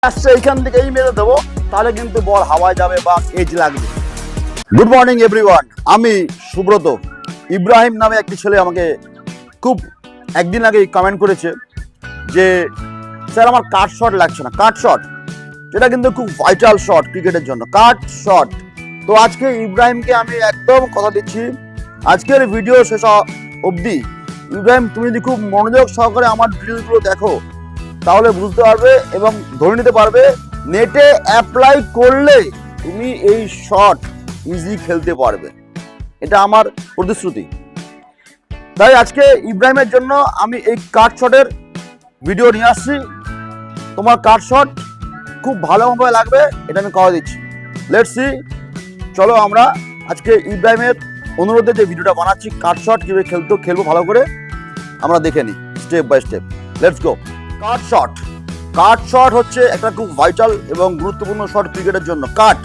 আসছে এইখান থেকে এই মেরে দেবো, তাহলে কিন্তু বল হাওয়ায় যাবে বা এজ লাগবে। গুড মর্নিং এভরিওয়ান, আমি সুব্রত। ইব্রাহিম নামে একটি ছেলে আমাকে খুব একদিন আগে কমেন্ট করেছে যে স্যার আমার কাট শট লাগছে না। কাট শট যেটা কিন্তু খুব ভাইটাল শট ক্রিকেটের জন্য, কাট শট। তো আজকে ইব্রাহিমকে আমি একদম কথা দিচ্ছি, আজকের ভিডিও শেষ অবধি ইব্রাহিম তুমি যদি খুব মনোযোগ সহকারে আমার ভিডিওগুলো দেখো, তাহলে বুঝতে পারবে এবং ধরে নিতে পারবে নেটে অ্যাপ্লাই করলে তুমি এই শট ইজি খেলতে পারবে। এটা আমার প্রতিশ্রুতি। তাই আজকে ইব্রাহিমের জন্য আমি এই কাট শটের ভিডিও নিয়ে আসছি। তোমার কাট শট খুব ভালোভাবে লাগবে, এটা আমি কথা দিচ্ছি। লেটস সি, চলো আমরা আজকে ইব্রাহিমের অনুরোধে যে ভিডিওটা বানাচ্ছি, কাট শট কীভাবে খেলবো ভালো করে আমরা দেখে নিই step by step. Let's go. Cut shot, cut shot হচ্ছে একটা খুব ভাইটাল এবং গুরুত্বপূর্ণ শট ক্রিকেটের জন্য। কাট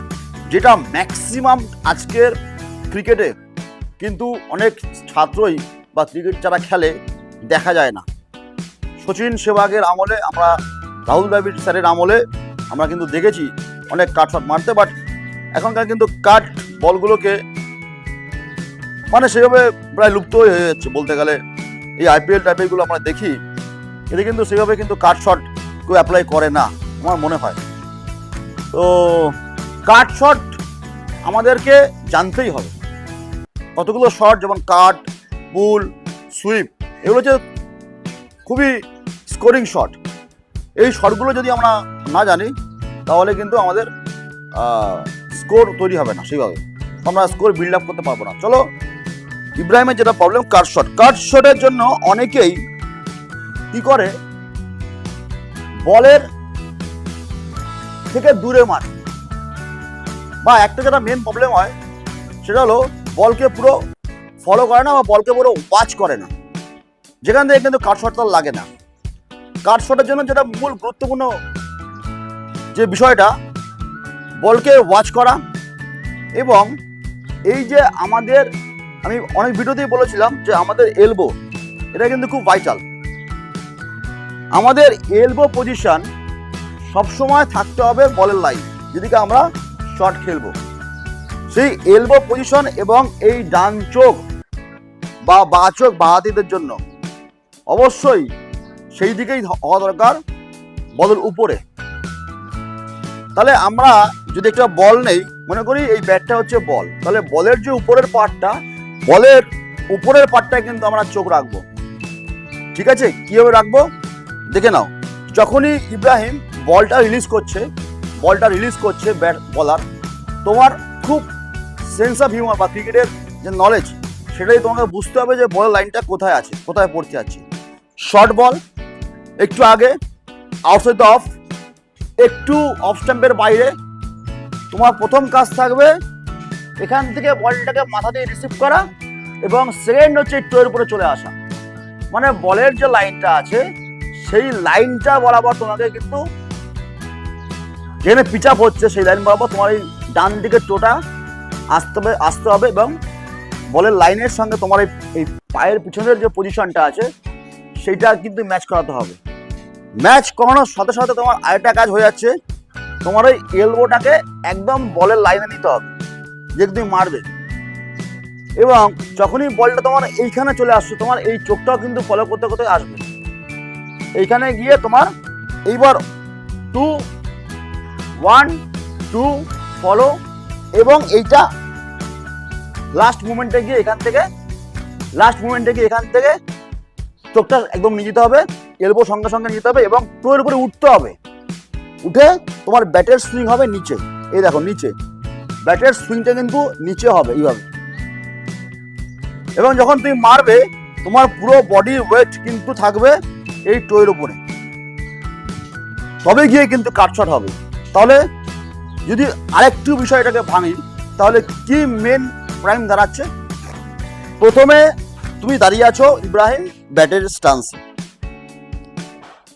যেটা ম্যাক্সিমাম আজকের ক্রিকেটে কিন্তু অনেক ছাত্রই বা ক্রিকেট যারা খেলে দেখা যায় না। সচিন সেবাগের আমলে, আমরা রাহুল দ্রাবিড় স্যারের আমলে আমরা কিন্তু দেখেছি অনেক কাট শট মারতে, বাট এখনকার কিন্তু কাট বলগুলোকে মানে সেভাবে প্রায় লুপ্ত হয়ে যাচ্ছে বলতে গেলে। এই আইপিএল টাইপেরগুলো আমরা দেখি, এতে কিন্তু সেভাবে কিন্তু কাট শট কেউ অ্যাপ্লাই করে না আমার মনে হয়। তো কাট শট আমাদেরকে জানতেই হবে। কতগুলো শট, যেমন কাট, পুল, সুইপ, এগুলো হচ্ছে খুবই স্কোরিং শট। এই শটগুলো যদি আমরা না জানি তাহলে কিন্তু আমাদের স্কোর তৈরি হবে না, সেইভাবে আমরা স্কোর বিল্ড আপ করতে পারবো না। চলো, ইব্রাহিমের যেটা প্রবলেম কাট শট, কাট শটের জন্য অনেকেই কি করে, বলের থেকে দূরে মারে, বা একটা যেটা মেন প্রবলেম হয় সেটা হলো বলকে পুরো ফলো করে না বা বলকে পুরো ওয়াচ করে না, যেখান থেকে কিন্তু কাট শট তার লাগে না। কাট শটের জন্য যেটা মূল গুরুত্বপূর্ণ যে বিষয়টা, বলকে ওয়াচ করা। এবং এই যে আমাদের, আমি অনেক ভিডিওতেই বলেছিলাম যে আমাদের এলবো, এটা কিন্তু খুব ভাইটাল। আমাদের এলবো পজিশন সবসময় থাকতে হবে বলের লাইন, যেদিকে আমরা শট খেলবো। সেই এলবো পজিশন এবং এই ডান চোখ বা বাঁ চোখ বাঁহাতিদের জন্য অবশ্যই সেই দিকেই হওয়া দরকার, বলের উপরে। তাহলে আমরা যদি একটা বল নেই, মনে করি এই ব্যাটটা হচ্ছে বল, তাহলে বলের যে উপরের পার্টটা, বলের উপরের পার্টটায় কিন্তু আমরা চোখ রাখবো। ঠিক আছে, কীভাবে রাখবো দেখে নাও। যখনই ইব্রাহিম বলটা রিলিজ করছে ব্যাট বলার, তোমার খুব সেন্স অফ হিউমার বা ক্রিকেটের যে নলেজ, সেটাই তোমাকে বুঝতে হবে যে বলের লাইনটা কোথায় আছে, কোথায় পড়তে আছে। শর্ট বল একটু আগে, আউটসাইড দ্য অফ, একটু অফ স্ট্যাম্পের বাইরে। তোমার প্রথম কাজ থাকবে এখান থেকে বলটাকে মাথা দিয়ে রিসিভ করা, এবং সেকেন্ড হচ্ছে টোয়ের উপরে চলে আসা। মানে বলের যে লাইনটা আছে সেই লাইনটা বরাবর তোমাকে কিন্তু যেখানে পিচ আপ হচ্ছে সেই লাইন বরাবর তোমার এই ডান দিকের টোটা আসতে হবে, এবং বলের লাইনের সঙ্গে তোমার এই পায়ের পিছনের যে পজিশনটা আছে সেইটা কিন্তু ম্যাচ করাতে হবে। ম্যাচ করানোর সাথে সাথে তোমার আরেকটা কাজ হয়ে যাচ্ছে, তোমার ওই এলবোটাকে একদম বলের লাইনে নিতে হবে যে তুমি মারবে। এবং যখনই বলটা তোমার এইখানে চলে আসছে, তোমার এই চোখটাও কিন্তু ফলো করতে করতে আসবে। এইখানে গিয়ে তোমার এইবার 2 1 2 ফলো, এবং এইটা লাস্ট মুভমেন্টে গিয়ে এখান থেকে চোখটা একদম নিয়ে যেতে হবে, এলবো সঙ্গে সঙ্গে নিতে হবে, এবং টোয়ের উপরে উঠতে হবে। উঠে তোমার ব্যাটের সুইং হবে নিচে, এই দেখো নিচে, ব্যাটের সুইংটা কিন্তু নিচে হবে এইভাবে। এবং যখন তুমি মারবে, তোমার পুরো বডি ওয়েট কিন্তু থাকবে এই টোয়ের উপরে, তবে গিয়ে কিন্তু কাট শট হবে। তাহলে যদি আরেকটু বিষয়টাকে ভাঙি, তাহলে কি মেন প্রাইম দাঁড়াচ্ছে, প্রথমে তুমি দাঁড়িয়ে আছো ইব্রাহিম ব্যাটের স্টান্সে।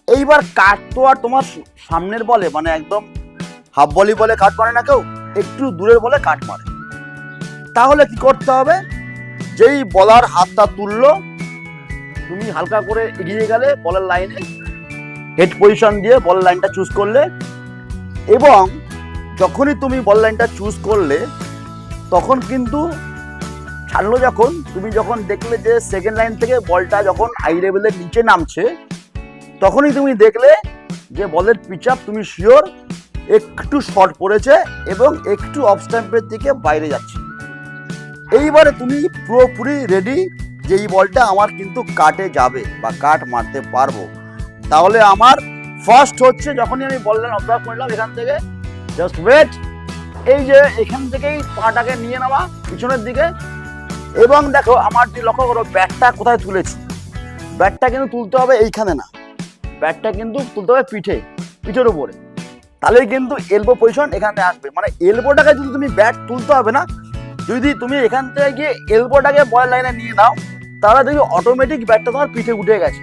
এইবার কাট তো আর তোমার সামনের বলে, মানে একদম হাফ বলি বলে কাট মারে না কেউ, একটু দূরের বলে কাট মারে। তাহলে কি করতে হবে, যেই বলার হাতটা তুললো, তুমি হালকা করে এগিয়ে গেলে বলের লাইনে, হেড পজিশন দিয়ে বলের লাইনটা চুজ করলে, এবং যখনই তুমি বল লাইনটা চুজ করলে তখন কিন্তু ছাড়লো, যখন তুমি যখন দেখলে যে সেকেন্ড লাইন থেকে বলটা যখন আই লেভেলের নিচে নামছে, তখনই তুমি দেখলে যে বলের পিচ আপ তুমি শিওর একটু শর্ট পড়েছে এবং একটু অফ স্ট্যাম্পের দিকে বাইরে যাচ্ছে। এইবারে তুমি পুরোপুরি রেডি যে এই বলটা আমার কিন্তু কাটে যাবে বা কাট মারতে পারবো। তাহলে আমার ফার্স্ট হচ্ছে যখনই আমি বল লাইন অবজার্ভ করলাম এখান থেকে জাস্ট ওয়েট, এই যে এখান থেকেই পাটাকে নিয়ে নেওয়া পিছনের দিকে এবং দেখো আমার যে লক্ষ্য করো ব্যাটটা কোথায় তুলেছি, ব্যাটটা কিন্তু তুলতে হবে এইখানে না, ব্যাটটা কিন্তু তুলতে হবে পিঠের উপরে, তাহলেই কিন্তু এলবো পজিশন এখানে আসবে। মানে এলবোটাকে যদি তুমি ব্যাট তুলতে হবে না, যদি তুমি এখান থেকে গিয়ে এলবোটাকে বল লাইনে নিয়ে নাও তাহলে দেখি অটোমেটিক ব্যাটটা তোমার পিঠে উঠে গেছে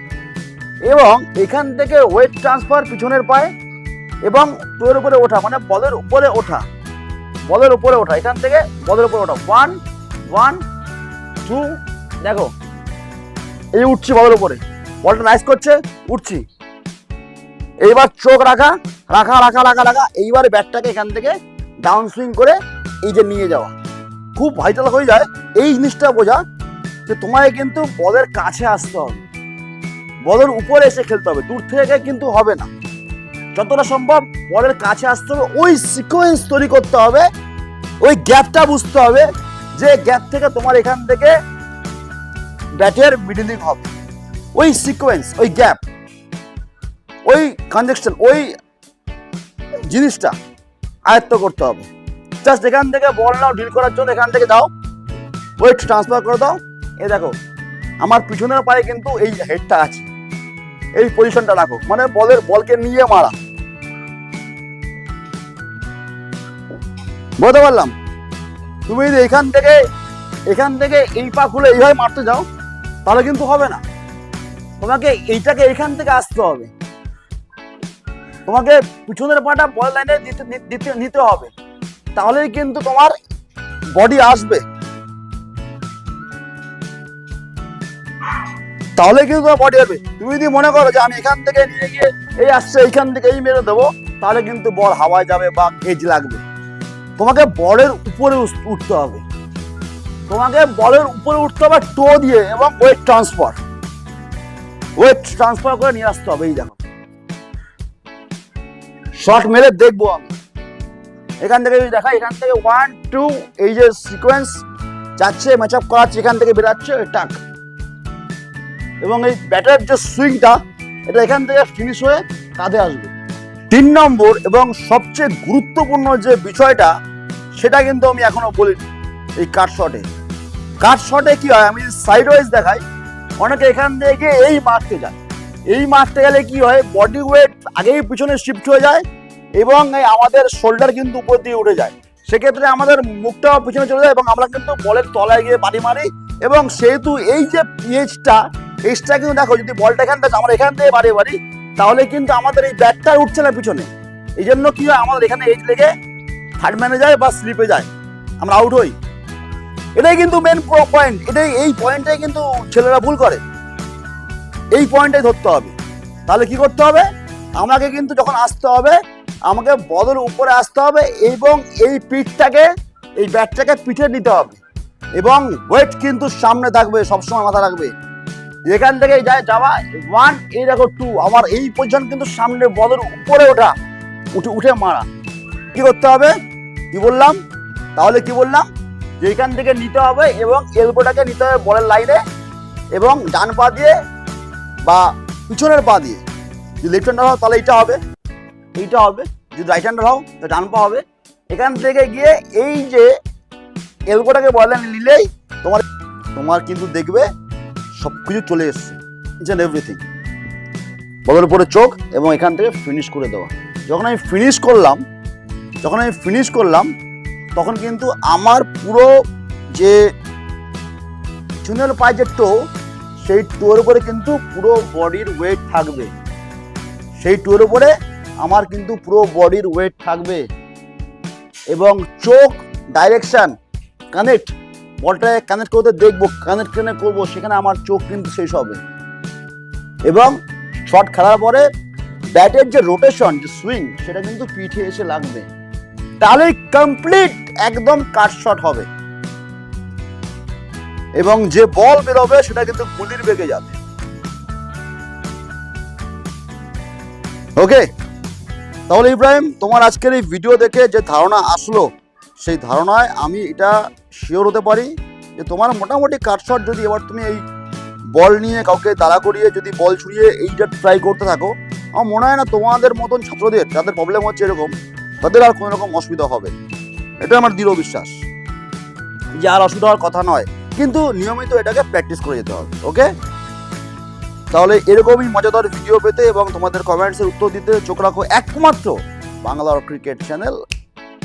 এবং এখান থেকে ওয়েট ট্রান্সফার পিছনের পায়ে এবং তোর উপরে ওঠা, মানে বলের উপরে ওঠা, এখান থেকে বলের উপরে ওঠা 1 1 2, দেখো এই উঠছি বলের উপরে, বলটা নাইস করছে, উঠছি। এইবার চোখ রাখা, এইবারে ব্যাটটাকে এখান থেকে ডাউন সুইং করে এই যে নিয়ে যাওয়া খুব ভাইটাল হয়ে যায়। এই জিনিসটা বোঝা যে তোমায় কিন্তু বলের কাছে আসতে হবে, বলের উপরে এসে খেলতে হবে, দূর থেকে কিন্তু হবে না, যতটা সম্ভব বলের কাছে আসতে হবে, ওই সিকোয়েন্স তৈরি করতে হবে, ওই গ্যাপটা বুঝতে হবে যে গ্যাপ থেকে তোমার এখান থেকে ব্যাটের মিডলিং হবে, ওই সিকোয়েন্স, ওই গ্যাপ, ওই কনজেকশন, ওই জিনিসটা আয়ত্ত করতে হবে। জাস্ট এখান থেকে বল নাও ডিল করার জন্য এখান থেকে দাও, ওয়েট ট্রান্সফার করে দাও। এই দেখো আমার পিছনের পায়ে কিন্তু এই হেডটা আছে, এই পজিশনটা রাখো, মানে বলকে নিয়ে মারা, বলতে পারলাম। তুমি যদি এখান থেকে এই পা খুলে এইভাবে মারতে যাও তাহলে কিন্তু হবে না, তোমাকে এইটাকে এখান থেকে আসতে হবে, তোমাকে পিছনের পাটা বল লাইনে নিতে হবে, তাহলেই কিন্তু তোমার বডি আসবে, তাহলে কিন্তু তোমার বডি আসবে। তুমি যদি মনে করো যে আমি এখান থেকে নিয়ে গিয়ে এই আসছে এইখান থেকে এই মেরে দেবো, তাহলে কিন্তু বল হাওয়ায় যাবে বা এজ লাগবে। তোমাকে বলের উপরে উঠতে হবে, টো দিয়ে এবং ওয়েট ট্রান্সফার করে নিয়ে আসতে হবে। এই দেখো শট মেরে দেখবো আমি এখান থেকে, দেখা এখান থেকে 1 2, এই যে সিকোয়েন্স যাচ্ছে, ম্যাচ আপ করাচ্ছে, এখান থেকে বেরাচ্ছে টাক, এবং এই ব্যাটের যে সুইংটা এটা এখান থেকে ফিনিশ হয়ে কাঁধে আসবে। 3 নম্বর এবং সবচেয়ে গুরুত্বপূর্ণ যে বিষয়টা সেটা কিন্তু আমি এখনো বলিনি, এই কাট শটে কি হয়, আমি সাইড ওয়াইজ দেখাই, অনেকে এখান থেকে এই মারতে যায়, এই মারতে গেলে কি হয় বডি ওয়েট আগেই পিছনে শিফট হয়ে যায় এবং আমাদের শোল্ডার কিন্তু উপর দিয়ে উঠে যায়, সেক্ষেত্রে আমাদের মুখটাও পিছনে চলে যায় এবং আমরা কিন্তু বলের তলায় গিয়ে বাড়ি মারি। এবং সেহেতু এই যে এজটা কিন্তু দেখো, যদি বলটা এখান থেকে আমরা এখান থেকে বাড়ি তাহলে কিন্তু আমাদের এই ব্যাটটা উঠছে না পিছনে, এই জন্য কি হয় আমাদের এখানে এজ লেগে থার্ড ম্যানে যায় বা স্লিপে যায়, আমরা আউট হই। এটাই কিন্তু মেন পয়েন্ট, এই পয়েন্টটাই কিন্তু ছেলেরা ভুল করে, এই পয়েন্টটাই ধরতে হবে। তাহলে কি করতে হবে, আমাকে কিন্তু যখন আসতে হবে আমাকে বলের উপরে আসতে হবে এবং এই পিঠটাকে, এই ব্যাটটাকে পিঠে নিতে হবে এবং ওয়েট কিন্তু সামনে থাকবে, সবসময় মাথা রাখবে। এখান থেকে যাওয়া 1, এই দেখো 2, আমার এই পজিশন কিন্তু সামনে বলের উপরে ওঠা, উঠে মারা। কি করতে হবে, কি বললাম, তাহলে কি বললাম যে এখান থেকে নিতে হবে এবং এলবোটাকে নিতে হবে বলের লাইনে এবং ডান পা দিয়ে বা পিছনের পা দিয়ে, যদি লেফট হ্যান্ডার হও তাহলে এইটা হবে, যদি রাইট হ্যান্ডার হও তাহলে ডান পা হবে। এখান থেকে গিয়ে এই যে এলবোটাকে বলের লাইনে নিলেই তোমার কিন্তু দেখবে সবকিছু চলে এসছে, ইটস এন্ড এভরিথিং, বলের উপরে চোখ এবং এখান থেকে ফিনিশ করে দেওয়া। যখন আমি ফিনিশ করলাম তখন কিন্তু আমার পুরো যে পিছনের পায়ে যে টো, সেই টোর উপরে কিন্তু পুরো বডির ওয়েট থাকবে, সেই টোর উপরে আমার কিন্তু পুরো বডির ওয়েট থাকবে এবং চোখ ডাইরেকশন কানেক্ট, বলটাকে কানেক্ট করতে দেখবো, কানেক্ট করবো, সেখানে আমার চোখ কিন্তু শেষ হবে এবং শট খেলার পরে ব্যাটের যে রোটেশন, যে সুইং, সেটা কিন্তু পিঠে এসে লাগবে, তাহলে কমপ্লিট একদম কাট শট হবে এবং যে বল বেরোবে সেটা কিন্তু গুলির বেগে যাবে। ওকে, তাহলে ইব্রাহিম, তোমার আজকের এই ভিডিও দেখে যে ধারণা আসলো, সেই ধারণায় আমি এটা শিওর হতে পারি যে তোমার মোটামুটি কাট শট যদি এবার তুমি এই বল নিয়ে কাউকে দাঁড়া করিয়ে যদি বল ছুড়িয়ে এইটা ট্রাই করতে থাকো, আমার মনে হয় না তোমাদের মতন ছাত্রদের যাদের প্রবলেম হচ্ছে এরকম, তাদের আর কোনো রকম অসুবিধা হবে। এটা আমার দৃঢ় বিশ্বাস যে আর অসুবিধা হওয়ার কথা নয়, কিন্তু নিয়মিত এটাকে প্র্যাকটিস করে যেতে হবে। ওকে, তাহলে এরকমই মজাদার ভিডিও পেতে এবং তোমাদের কমেন্টসের উত্তর দিতে চোখ রাখো একমাত্র বাংলার cricket channel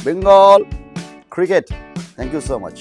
Bengal cricket. Thank you so much.